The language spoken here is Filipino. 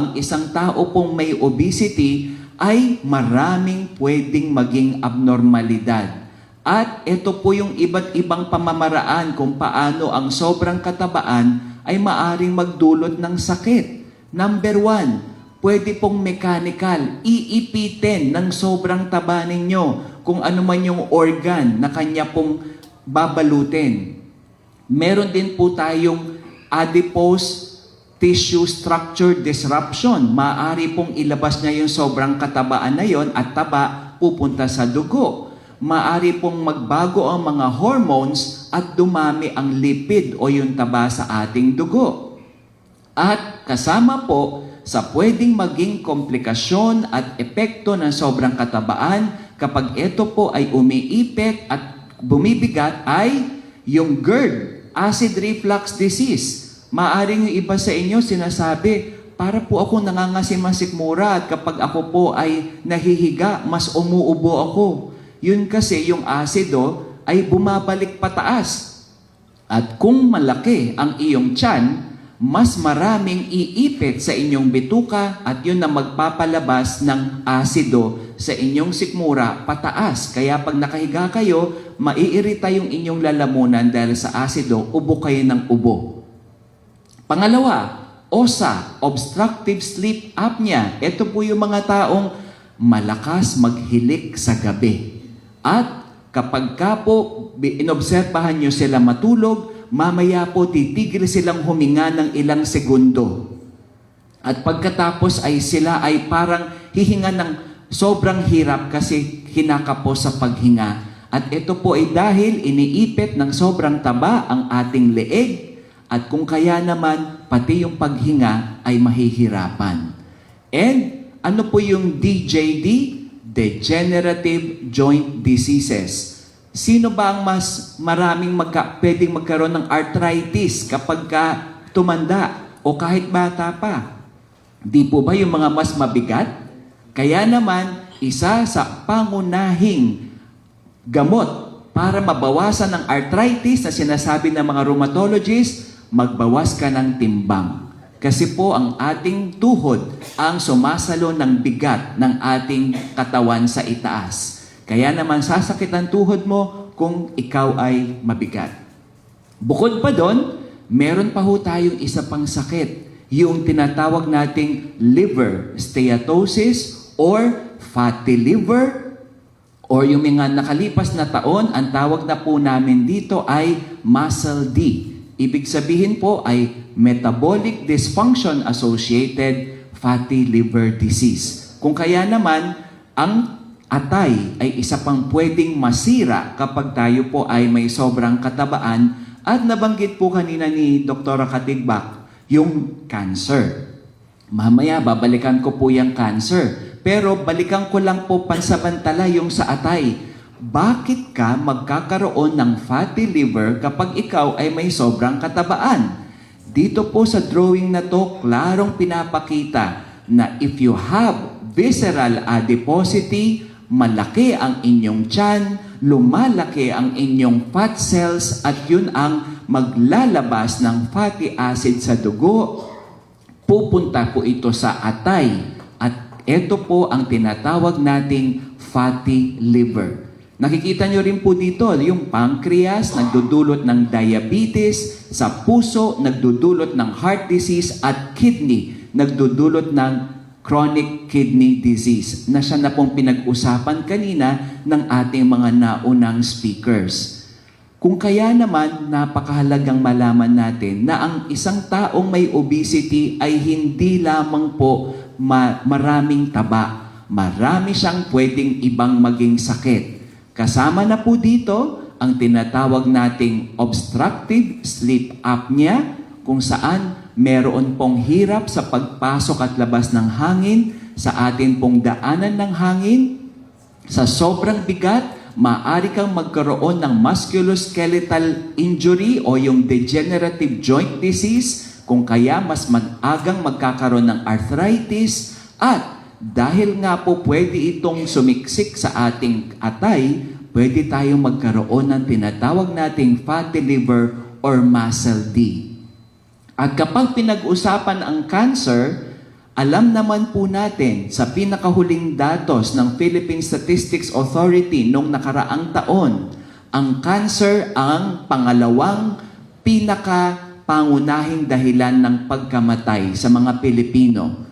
ang isang tao pong may obesity ay maraming pwedeng maging abnormalidad. At ito po yung iba't ibang pamamaraan kung paano ang sobrang katabaan ay maaring magdulot ng sakit. Number 1, pwede pong mechanical, iipitin ng sobrang taba ninyo kung ano man yung organ na kanya pong babalutin. Meron din po tayong adipose tissue structure disruption. Maaari pong ilabas niya yung sobrang katabaan na yon at taba pupunta sa dugo. Maaari pong magbago ang mga hormones at dumami ang lipid o yung taba sa ating dugo. At kasama po sa pwedeng maging komplikasyon at epekto ng sobrang katabaan kapag ito po ay umiipit at bumibigat ay yung GERD, acid reflux disease. Maaring yung iba sa inyo sinasabi, para po ako nangangasim-masikmura at kapag ako po ay nahihiga, mas umuubo ako. Yun kasi yung asido ay bumabalik pataas. At kung malaki ang iyong tiyan, mas maraming iipit sa inyong bituka at yun na magpapalabas ng asido sa inyong sikmura pataas. Kaya pag nakahiga kayo, maiirita yung inyong lalamunan dahil sa asido, ubo kayo ng ubo. Pangalawa, OSA, obstructive sleep apnea. Ito po yung mga taong malakas maghilik sa gabi. At kapag ka po inobserbahan nyo sila matulog, mamaya po titigil silang huminga ng ilang segundo. At pagkatapos ay sila ay parang hihinga ng sobrang hirap kasi hinaka po sa paghinga. At ito po ay dahil iniipit ng sobrang taba ang ating leeg. At kung kaya naman, pati yung paghinga ay mahihirapan. And ano po yung DJD? Degenerative Joint Diseases. Sino ba ang mas maraming pwedeng magkaroon ng arthritis kapag tumanda o kahit bata pa? Di po ba yung mga mas mabigat? Kaya naman, isa sa pangunahing gamot para mabawasan ng arthritis na sinasabi ng mga rheumatologists, magbawas ka ng timbang. Kasi po ang ating tuhod ang sumasalo ng bigat ng ating katawan sa itaas. Kaya naman sasakit ang tuhod mo kung ikaw ay mabigat. Bukod pa doon, meron pa ho tayong isa pang sakit, yung tinatawag nating liver steatosis or fatty liver, or yung mga nakalipas na taon, ang tawag na po namin dito ay muscle D. Ibig sabihin po ay metabolic dysfunction associated fatty liver disease. Kung kaya naman, ang atay ay isa pang pwedeng masira kapag tayo po ay may sobrang katabaan at nabanggit po kanina ni Dr. Katigbak, yung cancer. Mamaya, babalikan ko po yung cancer. Pero balikan ko lang po pansamantala yung sa atay. Bakit ka magkakaroon ng fatty liver kapag ikaw ay may sobrang katabaan? Dito po sa drawing na to, klarong pinapakita na if you have visceral adiposity, malaki ang inyong tiyan, lumalaki ang inyong fat cells at yun ang maglalabas ng fatty acid sa dugo. Pupunta po ito sa atay at ito po ang tinatawag nating fatty liver. Nakikita nyo rin po dito, yung pancreas, nagdudulot ng diabetes, sa puso, nagdudulot ng heart disease, at kidney, nagdudulot ng chronic kidney disease, na siya na pong pinag-usapan kanina ng ating mga naunang speakers. Kung kaya naman, napakahalagang malaman natin na ang isang taong may obesity ay hindi lamang po maraming taba. Marami siyang pwedeng ibang maging sakit. Kasama na po dito ang tinatawag nating obstructive sleep apnea, kung saan meron pong hirap sa pagpasok at labas ng hangin, sa atin pong daanan ng hangin. Sa sobrang bigat, maaari kang magkaroon ng musculoskeletal injury o yung degenerative joint disease, kung kaya mas mag-agang magkakaroon ng arthritis. At dahil nga po pwede itong sumiksik sa ating atay, pwede tayong magkaroon ng tinatawag nating fatty liver or muscle D. At kapag pinag-usapan ang cancer, Alam naman po natin sa pinakahuling datos ng Philippine Statistics Authority noong nakaraang taon, ang cancer ang pangalawang pinakapangunahing dahilan ng pagkamatay sa mga Pilipino.